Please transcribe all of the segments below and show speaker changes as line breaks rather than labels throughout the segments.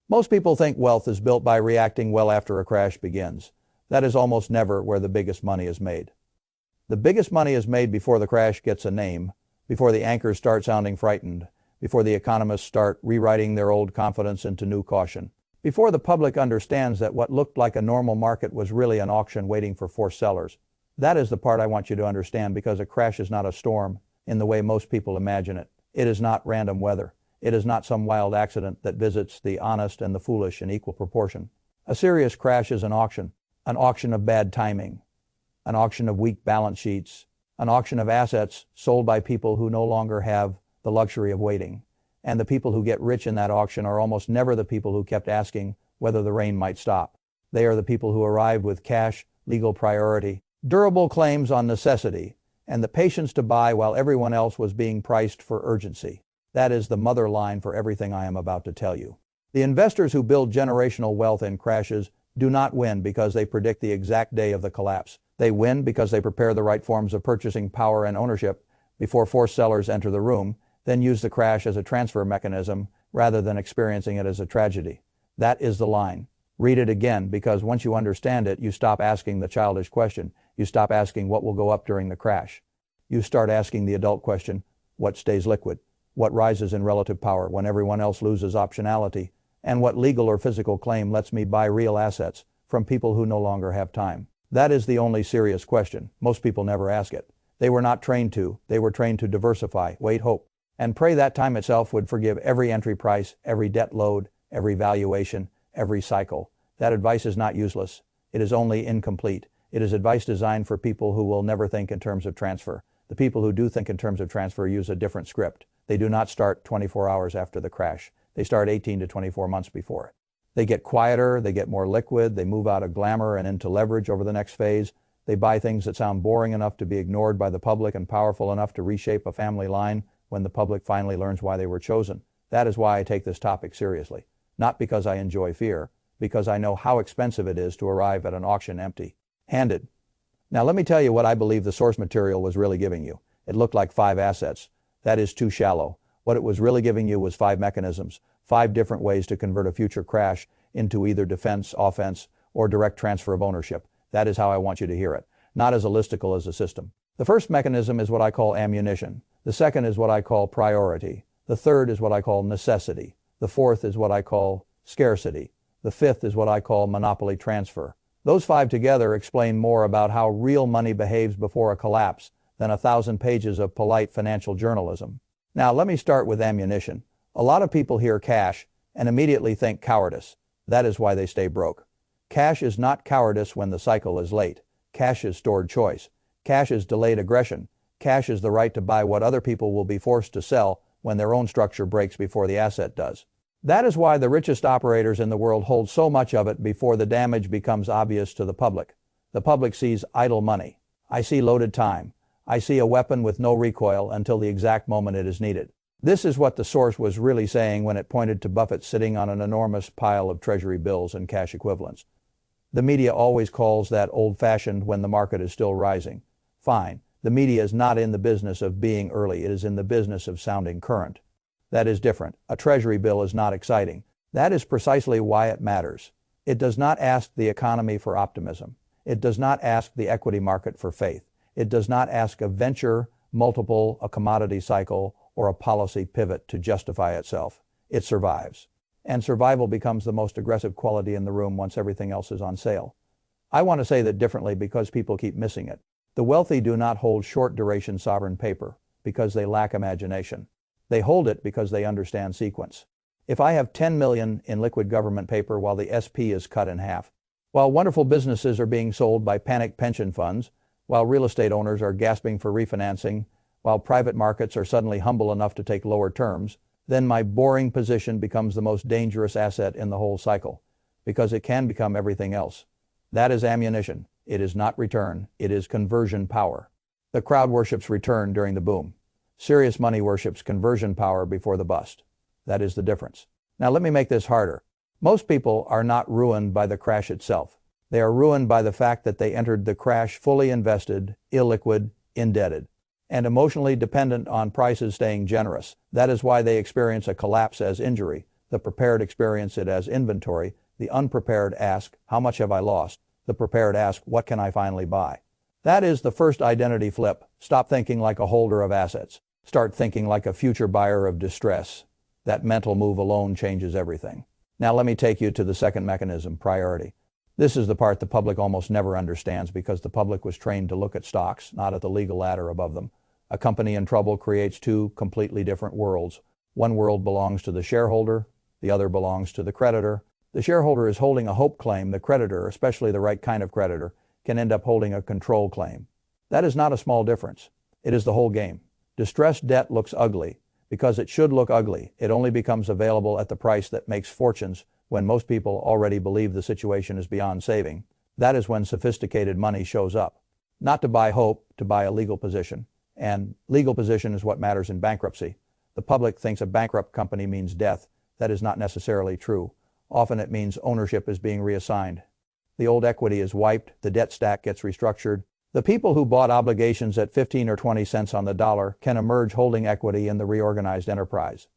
Most people think wealth is built by reacting well after a crash begins. That is almost never where the biggest money is made. The biggest money is made before the crash gets a name, before the anchors start sounding frightened, before the economists start rewriting their old confidence into new caution, before the public understands that what looked like a normal market was really an auction waiting for forced sellers. That is the part I want you to understand, because a crash is not a storm in the way most people imagine it. It is not random weather. It is not some wild accident that visits the honest and the foolish in equal proportion. A serious crash is an auction of bad timing, an auction of weak balance sheets, an auction of assets sold by people who no longer have the luxury of waiting. And the people who get rich in that auction are almost never the people who kept asking whether the rain might stop. They are the people who arrived with cash, legal priority, durable claims on necessity, and the patience to buy while everyone else was being priced for urgency. That is the mother line for everything I am about to tell you. The investors who build generational wealth in crashes do not win because they predict the exact day of the collapse. They win because they prepare the right forms of purchasing power and ownership before forced sellers enter the room, then use the crash as a transfer mechanism rather than experiencing it as a tragedy. That is the line. Read it again, because once you understand it, you stop asking the childish question. You stop asking what will go up during the crash. You start asking the adult question, what stays liquid? What rises in relative power when everyone else loses optionality? And what legal or physical claim lets me buy real assets from people who no longer have time? That is the only serious question. Most people never ask it. They were not trained to. They were trained to diversify, wait, hope, and pray that time itself would forgive every entry price, every debt load, every valuation, every cycle. That advice is not useless. It is only incomplete. It is advice designed for people who will never think in terms of transfer. The people who do think in terms of transfer use a different script. They do not start 24 hours after the crash. They start 18 to 24 months before it. They get quieter, they get more liquid, they move out of glamour and into leverage over the next phase. They buy things that sound boring enough to be ignored by the public and powerful enough to reshape a family line when the public finally learns why they were chosen. That is why I take this topic seriously. Not because I enjoy fear, because I know how expensive it is to arrive at an auction empty-handed. Now let me tell you what I believe the source material was really giving you. It looked like 5 assets. That is too shallow. What it was really giving you was 5 mechanisms, 5 different ways to convert a future crash into either defense, offense, or direct transfer of ownership. That is how I want you to hear it, not as a listicle, as a system. The first mechanism is what I call ammunition. The second is what I call priority. The third is what I call necessity. The fourth is what I call scarcity. The fifth is what I call monopoly transfer. Those 5 together explain more about how real money behaves before a collapse than 1,000 pages of polite financial journalism. Now let me start with ammunition. A lot of people hear cash and immediately think cowardice. That is why they stay broke. Cash is not cowardice when the cycle is late. Cash is stored choice. Cash is delayed aggression. Cash is the right to buy what other people will be forced to sell when their own structure breaks before the asset does. That is why the richest operators in the world hold so much of it before the damage becomes obvious to the public. The public sees idle money. I see loaded time. I see a weapon with no recoil until the exact moment it is needed. This is what the source was really saying when it pointed to Buffett sitting on an enormous pile of treasury bills and cash equivalents. The media always calls that old-fashioned when the market is still rising. Fine. The media is not in the business of being early. It is in the business of sounding current. That is different. A treasury bill is not exciting. That is precisely why it matters. It does not ask the economy for optimism. It does not ask the equity market for faith. It does not ask a venture multiple, a commodity cycle, or a policy pivot to justify itself. It survives. And survival becomes the most aggressive quality in the room once everything else is on sale. I want to say that differently because people keep missing it. The wealthy do not hold short-duration sovereign paper because they lack imagination. They hold it because they understand sequence. If I have 10 million in liquid government paper while the SP is cut in half, while wonderful businesses are being sold by panicked pension funds, while real estate owners are gasping for refinancing, while private markets are suddenly humble enough to take lower terms, then my boring position becomes the most dangerous asset in the whole cycle, because it can become everything else. That is ammunition. It is not return. It is conversion power. The crowd worships return during the boom. Serious money worships conversion power before the bust. That is the difference. Now let me make this harder. Most people are not ruined by the crash itself. They are ruined by the fact that they entered the crash fully invested, illiquid, indebted, and emotionally dependent on prices staying generous. That is why they experience a collapse as injury. The prepared experience it as inventory. The unprepared ask, how much have I lost? The prepared ask, what can I finally buy? That is the first identity flip. Stop thinking like a holder of assets. Start thinking like a future buyer of distress. That mental move alone changes everything. Now let me take you to the second mechanism, priority. This is the part the public almost never understands because the public was trained to look at stocks, not at the legal ladder above them. A company in trouble creates two completely different worlds. One world belongs to the shareholder, the other belongs to the creditor. The shareholder is holding a hope claim. The creditor, especially the right kind of creditor, can end up holding a control claim. That is not a small difference. It is the whole game. Distressed debt looks ugly because it should look ugly. It only becomes available at the price that makes fortunes when most people already believe the situation is beyond saving. That is when sophisticated money shows up. Not to buy hope, to buy a legal position. And legal position is what matters in bankruptcy. The public thinks a bankrupt company means death. That is not necessarily true. Often it means ownership is being reassigned. The old equity is wiped, the debt stack gets restructured. The people who bought obligations at 15 or 20 cents on the dollar can emerge holding equity in the reorganized enterprise.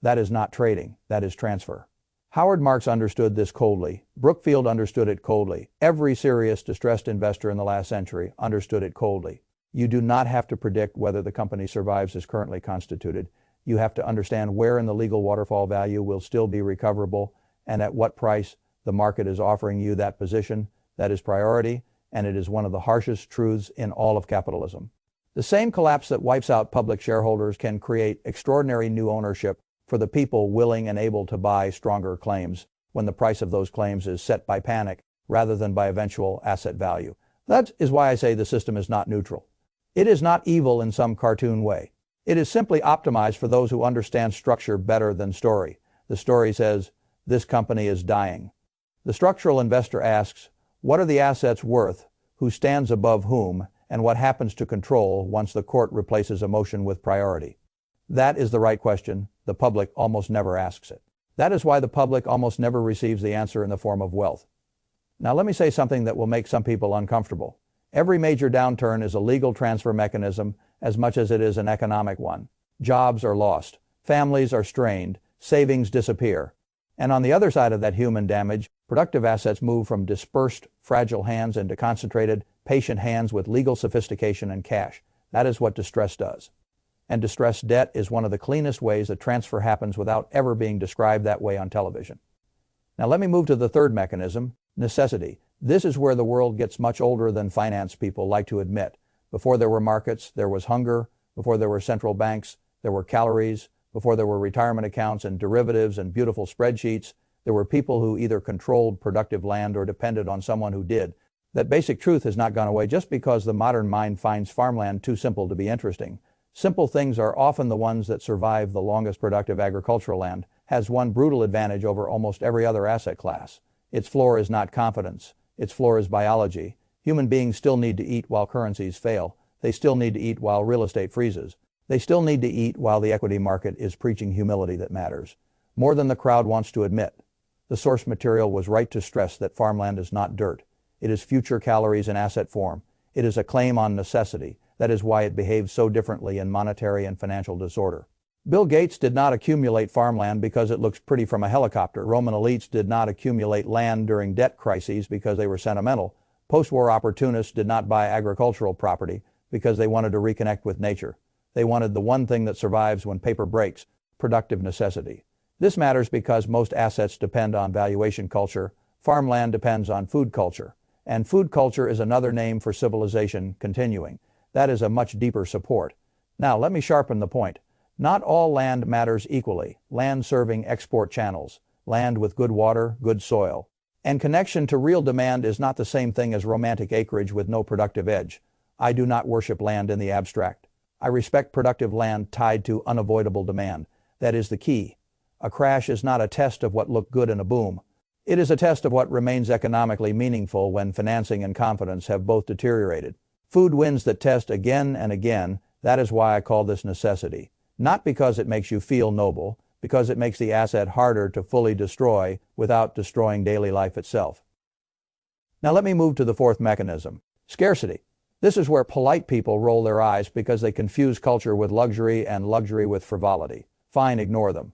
That is not trading, that is transfer. Howard Marks understood this coldly. Brookfield understood it coldly. Every serious distressed investor in the last century understood it coldly. You do not have to predict whether the company survives as currently constituted. You have to understand where in the legal waterfall value will still be recoverable and at what price the market is offering you that position. That is priority, and it is one of the harshest truths in all of capitalism. The same collapse that wipes out public shareholders can create extraordinary new ownership for the people willing and able to buy stronger claims when the price of those claims is set by panic rather than by eventual asset value. That is why I say the system is not neutral. It is not evil in some cartoon way. It is simply optimized for those who understand structure better than story. The story says, this company is dying. The structural investor asks, what are the assets worth, who stands above whom, and what happens to control once the court replaces emotion with priority? That is the right question. The public almost never asks it. That is why the public almost never receives the answer in the form of wealth. Now let me say something that will make some people uncomfortable. Every major downturn is a legal transfer mechanism as much as it is an economic one. Jobs are lost. Families are strained. Savings disappear. And on the other side of that human damage, productive assets move from dispersed, fragile hands into concentrated, patient hands with legal sophistication and cash. That is what distress does. And distressed debt is one of the cleanest ways that transfer happens without ever being described that way on television. Now let me move to the third mechanism, necessity. This is where the world gets much older than finance people like to admit. Before there were markets, there was hunger. Before there were central banks, there were calories. Before there were retirement accounts and derivatives and beautiful spreadsheets, there were people who either controlled productive land or depended on someone who did. That basic truth has not gone away just because the modern mind finds farmland too simple to be interesting. Simple things are often the ones that survive. The longest productive agricultural land has one brutal advantage over almost every other asset class. Its floor is not confidence. Its floor is biology. Human beings still need to eat while currencies fail. They still need to eat while real estate freezes. They still need to eat while the equity market is preaching humility that matters. More than the crowd wants to admit. The source material was right to stress that farmland is not dirt. It is future calories in asset form. It is a claim on necessity. That is why it behaves so differently in monetary and financial disorder. Bill Gates did not accumulate farmland because it looks pretty from a helicopter. Roman elites did not accumulate land during debt crises because they were sentimental. Post-war opportunists did not buy agricultural property because they wanted to reconnect with nature. They wanted the one thing that survives when paper breaks, productive necessity. This matters because most assets depend on valuation culture. Farmland depends on food culture. And food culture is another name for civilization continuing. That is a much deeper support. Now let me sharpen the point. Not all land matters equally. Land serving export channels. Land with good water, good soil. And connection to real demand is not the same thing as romantic acreage with no productive edge. I do not worship land in the abstract. I respect productive land tied to unavoidable demand. That is the key. A crash is not a test of what looked good in a boom. It is a test of what remains economically meaningful when financing and confidence have both deteriorated. Food wins that test again and again. That is why I call this necessity. Not because it makes you feel noble, because it makes the asset harder to fully destroy without destroying daily life itself. Now let me move to the fourth mechanism, scarcity. This is where polite people roll their eyes because they confuse culture with luxury and luxury with frivolity. Fine, ignore them.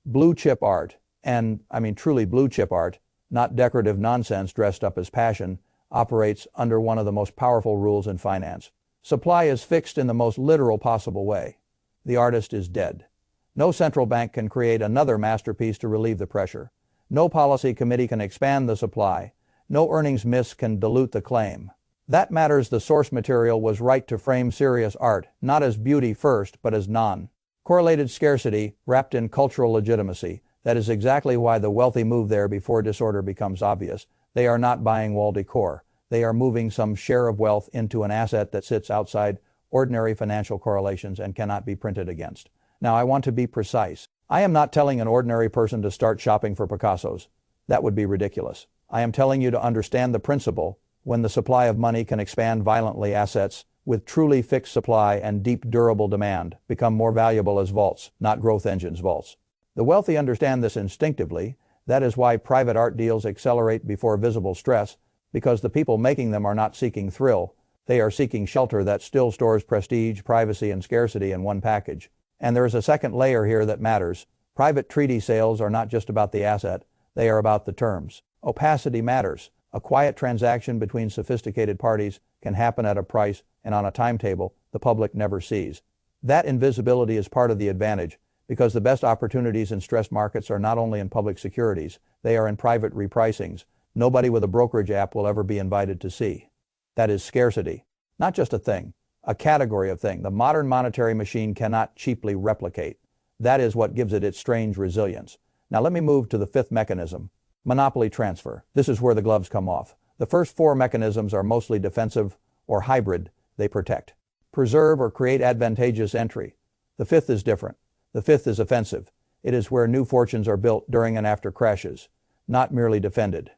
Blue chip art. and I mean truly blue chip art, not decorative nonsense dressed up as passion, operates under one of the most powerful rules in finance. Supply is fixed in the most literal possible way. The artist is dead. No central bank can create another masterpiece to relieve the pressure. No policy committee can expand the supply. No earnings miss can dilute the claim. That matters. The source material was right to frame serious art, not as beauty first, but as non-correlated scarcity wrapped in cultural legitimacy. That is exactly why the wealthy move there before disorder becomes obvious. They are not buying wall decor. They are moving some share of wealth into an asset that sits outside ordinary financial correlations and cannot be printed against. Now, I want to be precise. I am not telling an ordinary person to start shopping for Picassos. That would be ridiculous. I am telling you to understand the principle. When the supply of money can expand violently, assets with truly fixed supply and deep durable demand become more valuable as vaults, not growth engines vaults. The wealthy understand this instinctively. That is why private art deals accelerate before visible stress, because the people making them are not seeking thrill. They are seeking shelter that still stores prestige, privacy, and scarcity in one package. And there is a second layer here that matters. Private treaty sales are not just about the asset, they are about the terms. Opacity matters. A quiet transaction between sophisticated parties can happen at a price and on a timetable the public never sees. That invisibility is part of the advantage, because the best opportunities in stressed markets are not only in public securities, they are in private repricings. Nobody with a brokerage app will ever be invited to see. That is scarcity. Not just a thing, a category of thing the modern monetary machine cannot cheaply replicate. That is what gives it its strange resilience. Now let me move to the fifth mechanism, monopoly transfer. This is where the gloves come off. The first four mechanisms are mostly defensive or hybrid. They protect, preserve, or create advantageous entry. The fifth is different. The fifth is offensive. It is where new fortunes are built during and after crashes, not merely defended.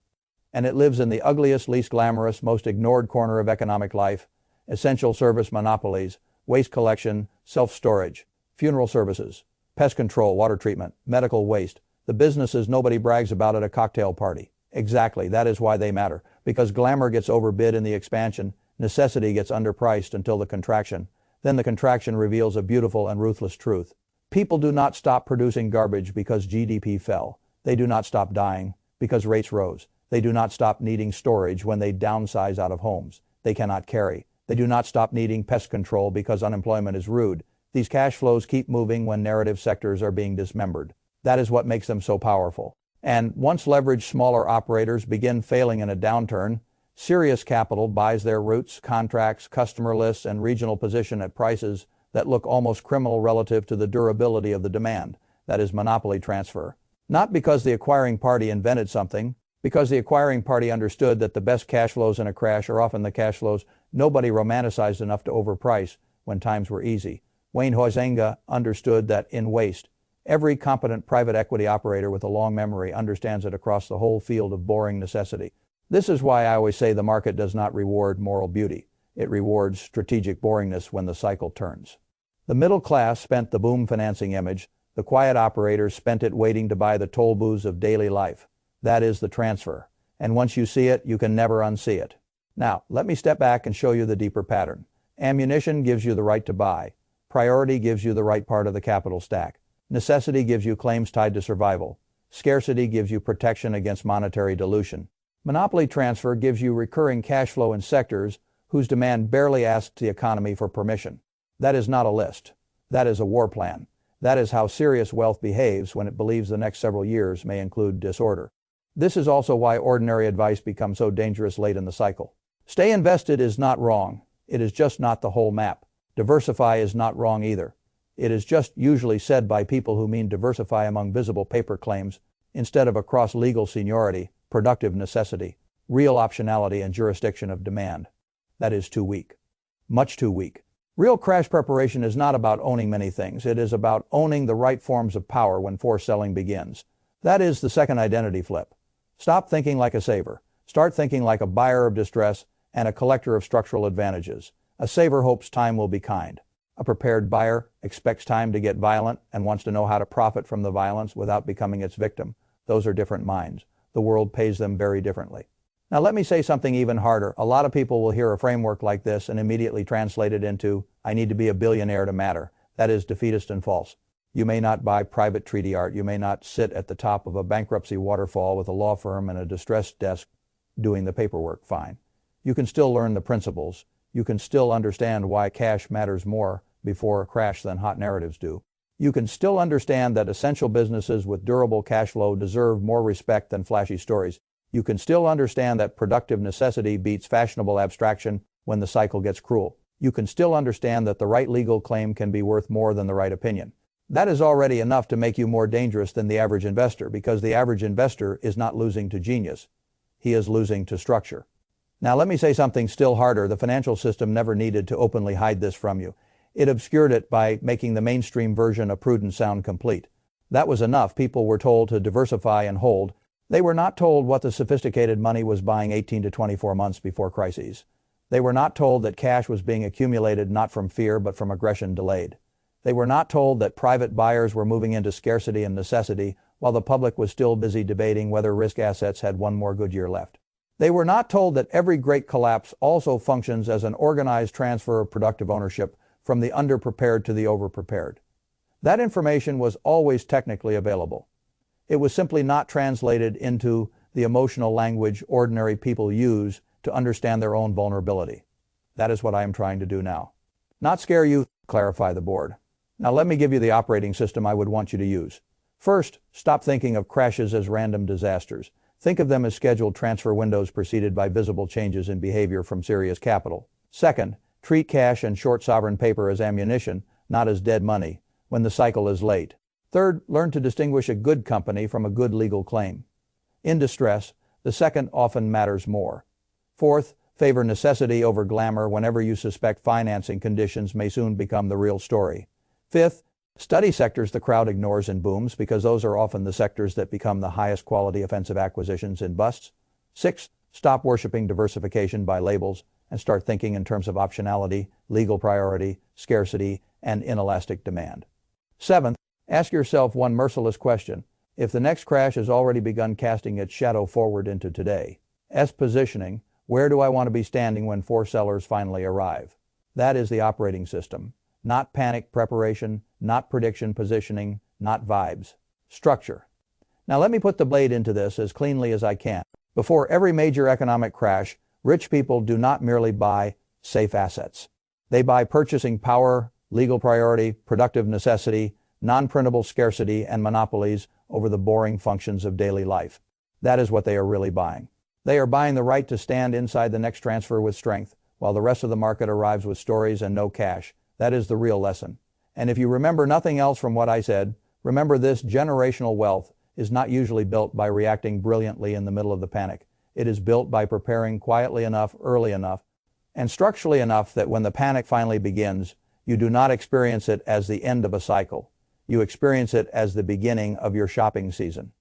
And it lives in the ugliest, least glamorous, most ignored corner of economic life: essential service monopolies, waste collection, self-storage, funeral services, pest control, water treatment, medical waste, the businesses nobody brags about at a cocktail party. Exactly, that is why they matter. Because glamour gets overbid in the expansion, necessity gets underpriced until the contraction. Then the contraction reveals a beautiful and ruthless truth. People do not stop producing garbage because GDP fell. They do not stop dying because rates rose. They do not stop needing storage when they downsize out of homes they cannot carry. They do not stop needing pest control because unemployment is rude. These cash flows keep moving when narrative sectors are being dismembered. That is what makes them so powerful. And once leveraged smaller operators begin failing in a downturn, serious capital buys their routes, contracts, customer lists, and regional position at prices that look almost criminal relative to the durability of the demand. That is monopoly transfer. Not because the acquiring party invented something, because the acquiring party understood that the best cash flows in a crash are often the cash flows nobody romanticized enough to overprice when times were easy. Wayne Huizenga understood that in waste, every competent private equity operator with a long memory understands it across the whole field of boring necessity. This is why I always say the market does not reward moral beauty. It rewards strategic boringness when the cycle turns. The middle class spent the boom financing image. The quiet operators spent it waiting to buy the toll booths of daily life. That is the transfer. And once you see it, you can never unsee it. Now, let me step back and show you the deeper pattern. Ammunition gives you the right to buy. Priority gives you the right part of the capital stack. Necessity gives you claims tied to survival. Scarcity gives you protection against monetary dilution. Monopoly transfer gives you recurring cash flow in sectors whose demand barely asks the economy for permission. That is not a list. That is a war plan. That is how serious wealth behaves when it believes the next several years may include disorder. This is also why ordinary advice becomes so dangerous late in the cycle. Stay invested is not wrong. It is just not the whole map. Diversify is not wrong either. It is just usually said by people who mean diversify among visible paper claims instead of across legal seniority, productive necessity, real optionality, and jurisdiction of demand. That is too weak. Much too weak. Real crash preparation is not about owning many things. It is about owning the right forms of power when forced selling begins. That is the second identity flip. Stop thinking like a saver. Start thinking like a buyer of distress and a collector of structural advantages. A saver hopes time will be kind. A prepared buyer expects time to get violent and wants to know how to profit from the violence without becoming its victim. Those are different minds. The world pays them very differently. Now let me say something even harder. A lot of people will hear a framework like this and immediately translate it into, I need to be a billionaire to matter. That is defeatist and false. You may not buy private treaty art. You may not sit at the top of a bankruptcy waterfall with a law firm and a distressed desk doing the paperwork. Fine. You can still learn the principles. You can still understand why cash matters more before a crash than hot narratives do. You can still understand that essential businesses with durable cash flow deserve more respect than flashy stories. You can still understand that productive necessity beats fashionable abstraction when the cycle gets cruel. You can still understand that the right legal claim can be worth more than the right opinion. That is already enough to make you more dangerous than the average investor, because the average investor is not losing to genius. He is losing to structure. Now let me say something still harder. The financial system never needed to openly hide this from you. It obscured it by making the mainstream version of prudence sound complete. That was enough. People were told to diversify and hold. They were not told what the sophisticated money was buying 18 to 24 months before crises. They were not told that cash was being accumulated not from fear but from aggression delayed. They were not told that private buyers were moving into scarcity and necessity while the public was still busy debating whether risk assets had one more good year left. They were not told that every great collapse also functions as an organized transfer of productive ownership from the underprepared to the overprepared. That information was always technically available. It was simply not translated into the emotional language ordinary people use to understand their own vulnerability. That is what I am trying to do now. Not scare you, clarify the board. Now let me give you the operating system I would want you to use. First, stop thinking of crashes as random disasters. Think of them as scheduled transfer windows preceded by visible changes in behavior from serious capital. Second, treat cash and short sovereign paper as ammunition, not as dead money, when the cycle is late. Third, learn to distinguish a good company from a good legal claim. In distress, the second often matters more. Fourth, favor necessity over glamour whenever you suspect financing conditions may soon become the real story. Fifth, study sectors the crowd ignores in booms, because those are often the sectors that become the highest quality offensive acquisitions in busts. Sixth, stop worshiping diversification by labels and start thinking in terms of optionality, legal priority, scarcity, and inelastic demand. Seventh, ask yourself one merciless question. If the next crash has already begun casting its shadow forward into today, positioning, where do I want to be standing when four sellers finally arrive? That is the operating system. Not panic preparation, not prediction positioning, not vibes. Structure. Now let me put the blade into this as cleanly as I can. Before every major economic crash, rich people do not merely buy safe assets. They buy purchasing power, legal priority, productive necessity, non-printable scarcity, and monopolies over the boring functions of daily life. That is what they are really buying. They are buying the right to stand inside the next transfer with strength, while the rest of the market arrives with stories and no cash. That is the real lesson. And if you remember nothing else from what I said, remember this: generational wealth is not usually built by reacting brilliantly in the middle of the panic. It is built by preparing quietly enough, early enough, and structurally enough that when the panic finally begins, you do not experience it as the end of a cycle. You experience it as the beginning of your shopping season.